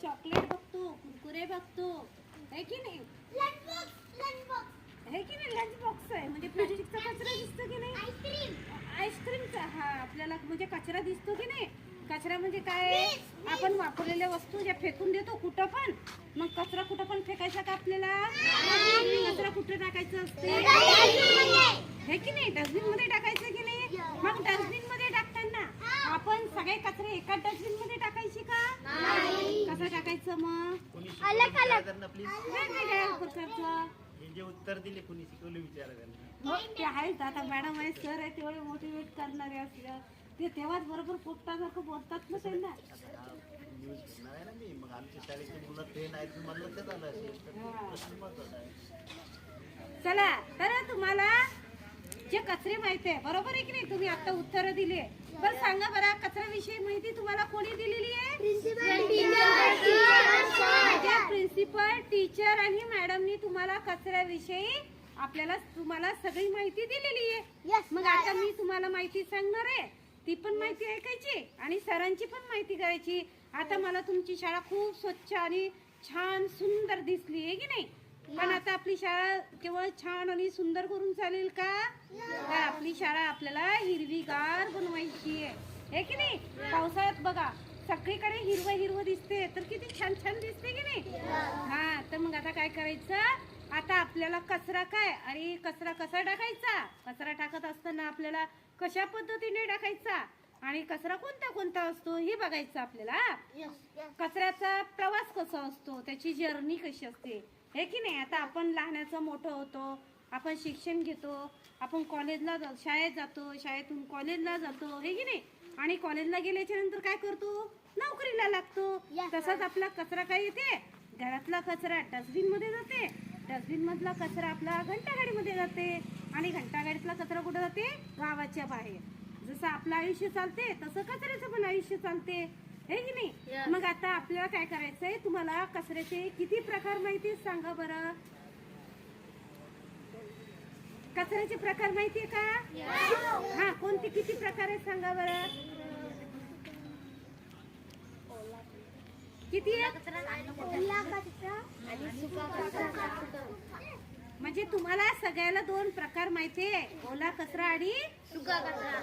Chocolate बघतो, कुरकुरे बघतो, आहे की नाही? आहे की नाही? लंच बॉक्स आहे म्हणजे प्लास्टिकचा कचरा दिसतो की नाही? आईस्क्रीमचा हा आपल्याला म्हणजे कचरा दिसतो की नाही? कचरा म्हणजे काय? आपण वापरलेल्या वस्तू ज्या फेकून देतो कुठं पण, मग कचरा कुठं पण फेकायचा का आपल्याला? कचरा कुठे टाकायचं असते? हे की नाही? डस्टबिन मध्ये टाकायचं की नाही? मग डस्टबिन मध्ये टाकताना आपण सगळे कचरे एकाच डस्टबिन मध्ये टाकायचे का? कसं टाकायचं मग? वेगवेगळ्या प्रकारचं. जे उत्तर दिले कोणी शिकवले विचारा त्यांना. ते आहेत आता मॅडम आहे, सर आहे, तेवढे मोटिवेट करणारे असल्या ते तेव्हाच बरोबर पोपटासारखं बोलतात ना त्यांना. न्यूज घेणार आहे ना मी, मग आमच्या शाळेची मुलं ट्रेन आहेत मला लक्षात आलं असेल तर ते प्रश्न महत्वाचा आहे. चला तर तुम्हाला जे कचरे माहिती आहे बरोबर आहे की नाही? तुम्ही आता उत्तर दिली आहे. बरं सांगा बरं, कचऱ्याविषयी माहिती तुम्हाला कोणी दिलेली आहे? प्रिन्सिपल, टीचर आणि मॅडमनी तुम्हाला कचऱ्याविषयी तुम्हाला सगळी माहिती दिलेली आहे. मग आता मी तुम्हाला माहिती सांगणार आहे, ती पण माहिती ऐकायची आणि सरांची पण माहिती करायची. आता मला तुमची शाळा खूप स्वच्छ आणि छान सुंदर दिसली आहे की नाही? पण आता आपली शाळा केवळ छान आणि सुंदर करून चालेल का? तर आपली शाळा आपल्याला हिरवीगार बनवायची आहे की नाही? पावसाळ्यात बघा सगळीकडे हिरवं हिरवं दिसते तर किती छान छान दिसते की नाही? हा तर मग आता काय करायचं? आता आपल्याला कचरा काय आणि कचरा कसा टाकायचा? कचरा टाकत असताना आपल्याला कशा पद्धतीने टाकायचा आणि कचरा कोणता कोणता असतो हे बघायचं आपल्याला. कचऱ्याचा प्रवास कसा असतो, त्याची जर्नी कशी असते हे की नाही? आता आपण लहानाचं मोठं होतो, आपण शिक्षण घेतो, आपण कॉलेजला शाळेत जातो, शाळेतून कॉलेजला जातो हे की नाही? आणि कॉलेजला गेल्याच्या नंतर काय करतो? नोकरीला लागतो. तसाच आपला कचरा काय येते? घरातला कचरा डस्टबिन मध्ये जाते, डस्टबिन मधला कचरा आपला घंटागाडीमध्ये जाते आणि घंटागाडीतला कचरा कुठे जाते? गावाच्या बाहेर. जसं आपलं आयुष्य चालते तसं कचऱ्याचं पण आयुष्य चालते हे की नाही? मग आता आपल्याला काय करायचंय? तुम्हाला कचऱ्याचे किती प्रकार माहिती सांगा बरं. कचऱ्याचे प्रकार माहितीये का? हा कोणते किती प्रकार आहेत सांगा बरं. किती आहे? म्हणजे तुम्हाला सगळ्याला दोन प्रकार माहिती आहे, ओला कचरा आणि सुका कचरा.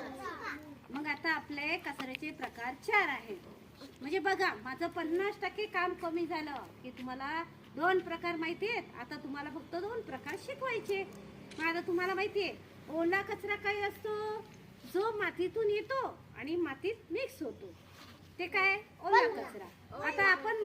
मग आता आपले कचऱ्याचे प्रकार 4 आहेत. म्हणजे बघा माझं 50% काम कमी झालं की तुम्हाला 2 प्रकार माहिती आहेत. आता तुम्हाला फक्त 2 प्रकार शिकवायचे. मग आता तुम्हाला माहितीये ओला कचरा काय असतो? जो मातीतून येतो आणि मातीत मिक्स होतो, ते काय? ओला कचरा. आता आपण